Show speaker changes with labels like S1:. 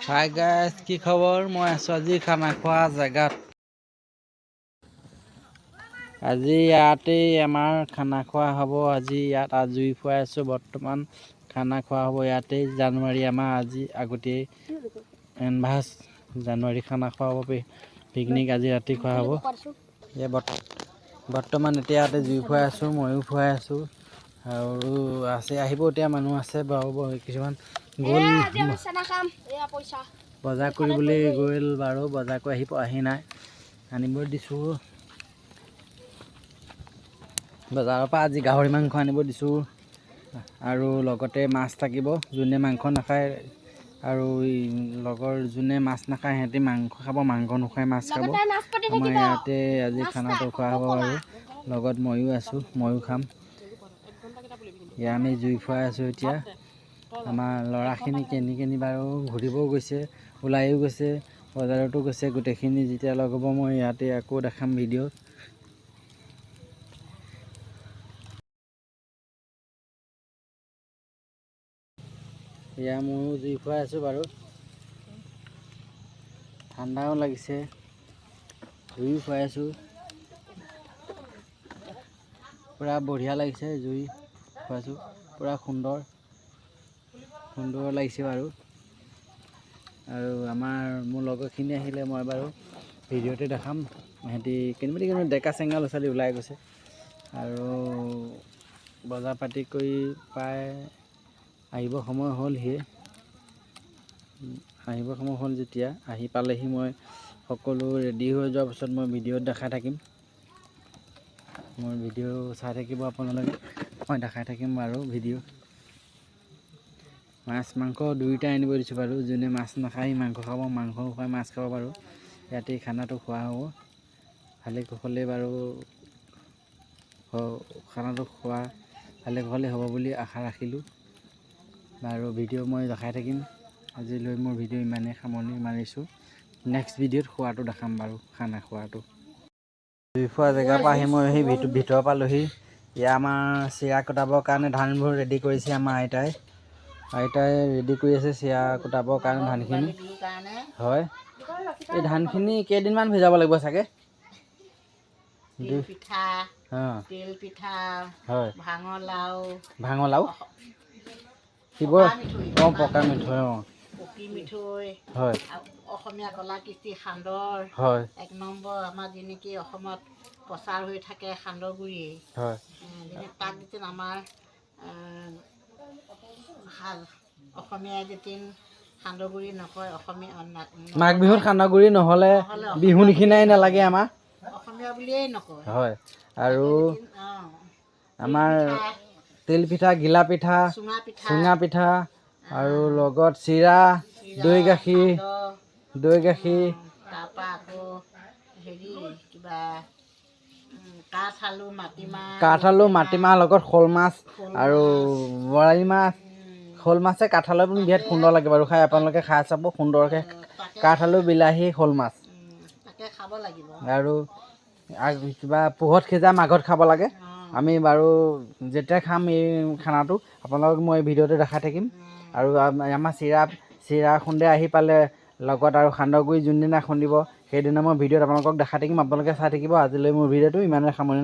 S1: Hi guys, কি খবৰ? মই আছোঁ আজি খানা খোৱা জেগাত। আজি ইয়াতেই আমাৰ খানা খোৱা হ'ব। আজি ইয়াত আজৰি ফুৱাই আছোঁ। বৰ্তমান খানা খোৱা হ'ব ইয়াতেই। জানুৱাৰী আমাৰ আজি আগতেই এনভাছ জানুৱাৰী খানা খোৱা হ'ব। পিকনিক আজি ৰাতি খোৱা হ'ব। বৰ্তমান এতিয়া ইয়াতে জুই ফুৱাই আছোঁ, ময়ো ফুৱাই আছোঁ আৰু আছে আহিব এতিয়া মানুহ আছে বাৰু কিছুমান গ'ল বজাৰ কৰিবলৈ গ'ল বাৰু। বজাৰ কৰি আহি নাই, আনিব দিছোঁ। বজাৰৰ পৰা আজি গাহৰি মাংস আনিব দিছোঁ আৰু লগতে মাছ থাকিব। যোনে মাংস নাখায় আৰু লগৰ যোনে মাছ নাখায় সিহঁতে মাংস খাব, মাংস নোখায় মাছ খাব। আমাৰ ইয়াতে আজি খানাটো খোৱা হ'ব বাৰু। লগত ময়ো আছোঁ, ময়ো খাম। ইয়াত আমি জুই ফুৱাই আছোঁ এতিয়া। আমাৰ ল'ৰাখিনি কেনি বাৰু ঘূৰিবও গৈছে, ওলাইও গৈছে, বজাৰতো গৈছে। গোটেইখিনি যেতিয়া লগ হ'ব মই ইয়াতে আকৌ দেখাম ভিডিঅ'ত। এয়া ময়ো জুই ফুৱাই আছোঁ বাৰু। ঠাণ্ডাও লাগিছে, জুইও ফুৱাই আছোঁ। পূৰা বঢ়িয়া লাগিছে, জুই ফুৱাইছোঁ পূৰা সুন্দৰ লাগিছে বাৰু। আৰু মোৰ লগৰখিনি আহিলে মই বাৰু ভিডিঅ'তে দেখাম। সিহঁতি কেনিবাদি ডেকা চেঙা ল'ৰা ছোৱালী ওলাই গৈছে আৰু বজাৰ পাতি কৰি প্ৰায় আহিব সময় হ'ল যেতিয়া আহি পালেহি। মই সকলো ৰেডি হৈ যোৱাৰ পাছত মই ভিডিঅ'ত দেখাই থাকিম। মোৰ ভিডিঅ' চাই থাকিব আপোনালোকে, মই দেখাই থাকিম বাৰু ভিডিঅ'। মাছ মাংস দুয়োটাই আনিব দিছোঁ বাৰু। যোনে মাছ নাখায় মাংস খাব, মাংস নোখায় মাছ খাব বাৰু। ইয়াতে খানাটো খোৱা হ'ব ভালে কুশলে বাৰু। খানাটো খোৱা ভালে কুশলে হ'ব বুলি আশা ৰাখিলোঁ বাৰু। ভিডিঅ' মই দেখাই থাকিম। আজিলৈ মোৰ ভিডিঅ' ইমানেই সামৰণি মাৰিছোঁ। নেক্সট ভিডিঅ'ত খোৱাটো দেখাম বাৰু, খানা খোৱাটো। জুই ফুৱা জেগাৰ পৰা আহি মই সেই ভিতৰৰ পালোহি। এয়া আমাৰ চিৰা কটাবৰ কাৰণে ধানবোৰ ৰেডি কৰিছে আমাৰ আইতাই ৰেডি কৰি আছে চিৰা কটাবৰ কাৰণে ধানখিনি। হয়, এই ধানখিনি কেইদিনমান ভিজাব লাগিব চাগে?
S2: তিল পিঠা,
S1: হয়,
S2: ভাঙৰ লাও,
S1: পকা মিঠৈ,
S2: পকি মিঠৈ,
S1: হয়,
S2: অসমীয়া কলা কৃষ্টি সান্দৰ,
S1: হয়,
S2: 1 নম্বৰ আমাৰ যেনেকৈ অসমত প্ৰচাৰ হৈ থাকে সান্দহ গুৰি,
S1: হয়,
S2: তাক যেতিয়া আমাৰ অসমীয়াই যেতিয়া সান্দহ গুৰি নকয়,
S1: মাঘ বিহুত সান্দহ গুৰি নহ'লে বিহু নিচিনাই নালাগে আমাৰ।
S2: অসমীয়া বুলিয়েই নকয়।
S1: হয়, আৰু আমাৰ তিল পিঠা, ঘিলা পিঠা, চুঙা পিঠা আৰু লগত চিৰা, দৈ গাখীৰ,
S2: তাৰপৰা আকৌ হেৰি কিবা
S1: কাঠ আলু, মাটিমাহ লগত শ'ল মাছ আৰু বৰালি মাছ। শ'ল মাছে কাঠ আলু বিৰাট সুন্দৰ লাগে বাৰু খাই। আপোনালোকে খাই চাব সুন্দৰকৈ। কাঠ আলু, বিলাহী, শ'ল মাছ
S2: খাব লাগিব
S1: আৰু কিবা পুহত সিজা মাঘত খাব লাগে। আমি বাৰু যেতিয়া খাম এই খানাটো আপোনালোকক মই ভিডিঅ'তে দেখাই থাকিম। আৰু আমাৰ চিৰা খুন্দে আহি পালে লগত আৰু সান্দহ গুৰি যোনদিনা খুন্দিব সেইদিনা মই ভিডিঅ'ত আপোনালোকক দেখাই থাকিম। আপোনালোকে চাই থাকিব। আজিলৈ মোৰ ভিডিঅ'টো ইমানে সামৰণি।